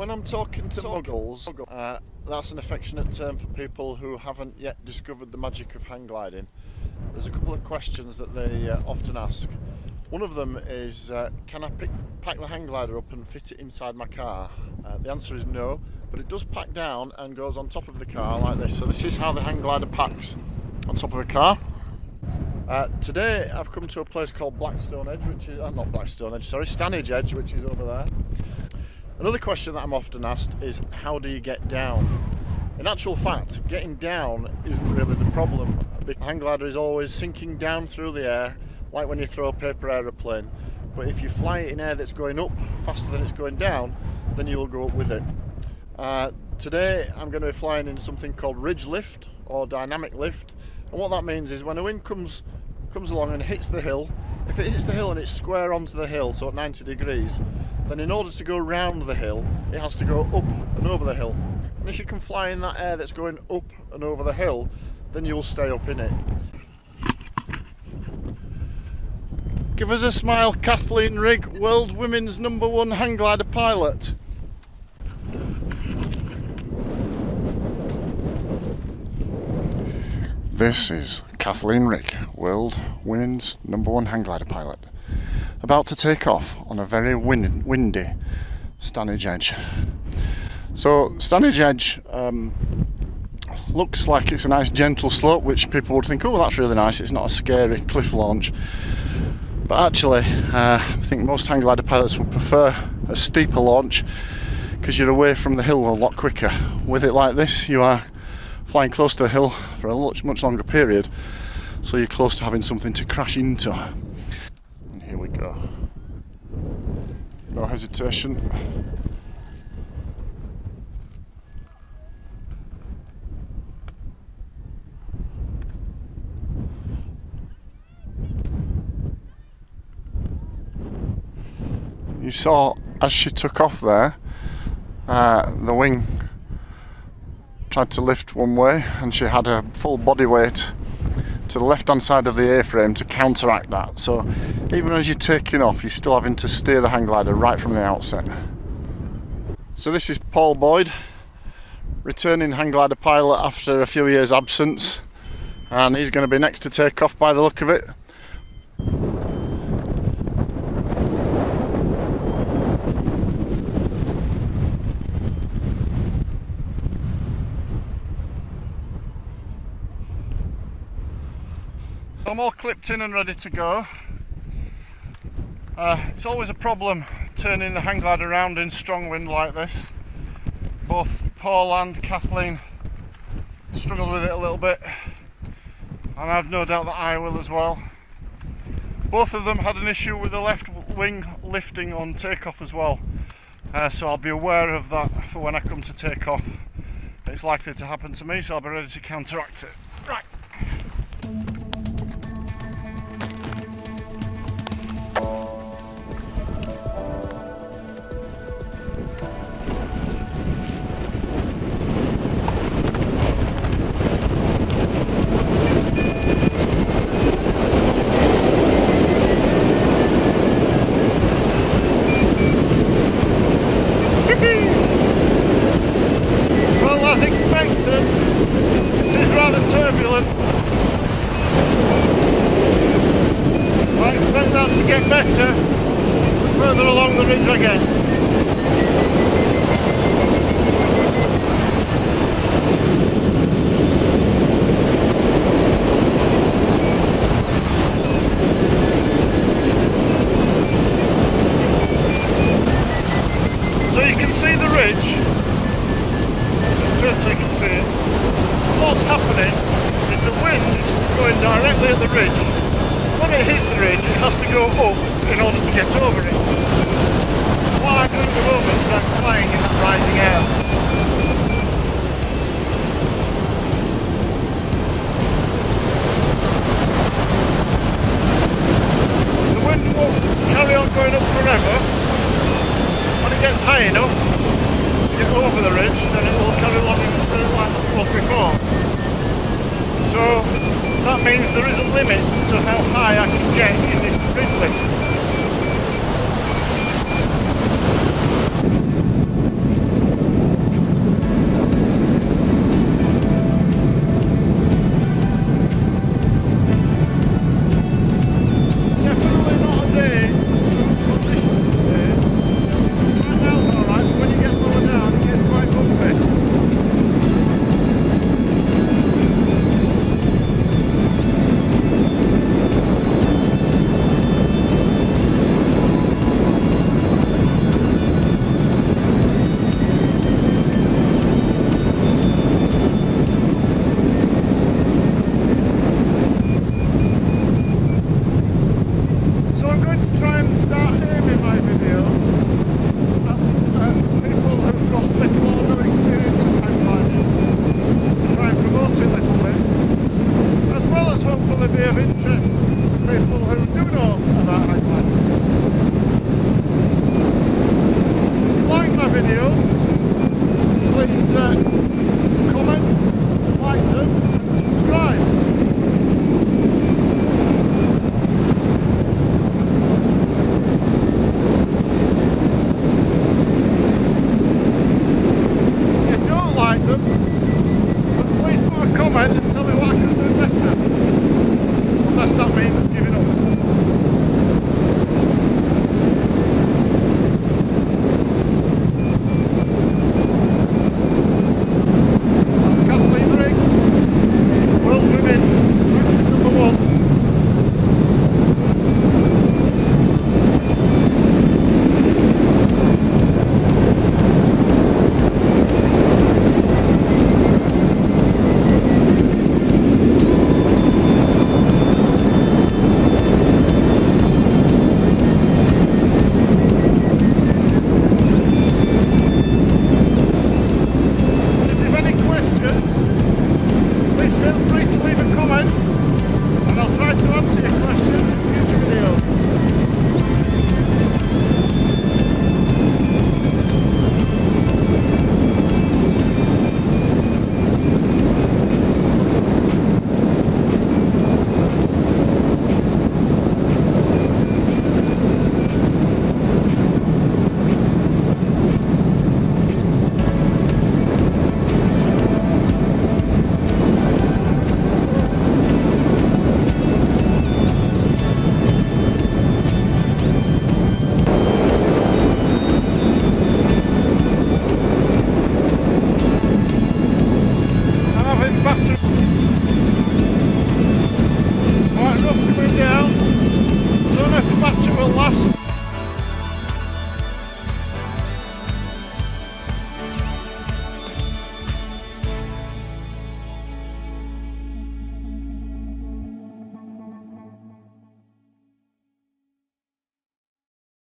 When I'm talking to muggles, that's an affectionate term for people who haven't yet discovered the magic of hang gliding. There's a couple of questions that they often ask. One of them is, can I pack the hang glider up and fit it inside my car? The answer is no, but it does pack down and goes on top of the car like this. So this is how the hang glider packs on top of a car. Today I've come to a place called Blackstone Edge, which is, not Blackstone Edge, sorry, Stanage Edge, which is over there. Another question that I'm often asked is, how do you get down? In actual fact, getting down isn't really the problem. The hang glider is always sinking down through the air, like when you throw a paper aeroplane. But if you fly it in air that's going up faster than it's going down, then you will go up with it. Today I'm going to be flying in something called ridge lift or dynamic lift. And what that means is when a wind comes along and hits the hill, if it hits the hill and it's square onto the hill, so at 90 degrees, then in order to go round the hill, it has to go up and over the hill. And if you can fly in that air that's going up and over the hill, then you'll stay up in it. Give us a smile, Kathleen Rigg, world women's #1 hang glider pilot. This is Kathleen Rigg, world women's #1 hang glider pilot, about to take off on a very windy Stanage Edge. So Stanage Edge looks like it's a nice gentle slope, which people would think, oh, that's really nice, it's not a scary cliff launch. But actually, I think most hang glider pilots would prefer a steeper launch because you're away from the hill a lot quicker. With it like this, you are flying close to the hill for a much longer period, so you're close to having something to crash into. And here we go. No hesitation. You saw as she took off there, the wing tried to lift one way and she had her full body weight to the left hand side of the A-frame to counteract that. So even as you're taking off, you're still having to steer the hang glider right from the outset. So this is Paul Boyd, returning hang glider pilot after a few years absence, and he's going to be next to take off by the look of it. I'm all clipped in and ready to go. It's always a problem turning the hang glider around in strong wind like this. Both Paul and Kathleen struggled with it a little bit, and I've no doubt that I will as well. Both of them had an issue with the left wing lifting on takeoff as well, so I'll be aware of that for when I come to take off. It's likely to happen to me, so I'll be ready to counteract it. Right. It is rather turbulent. I expect that to get better the further along the ridge I get. So you can see the ridge. So you can see it. What's happening is the wind is going directly at the ridge. When it hits the ridge, it has to go up in order to get over it. What I'm doing at the moment is I'm flying in that rising air. The wind won't carry on going up forever. When it gets high enough to get over the ridge, then it will carry along in a straight line as it was before. So that means there is a limit to how high I can get in this ridge lift. them. But please put a comment and tell me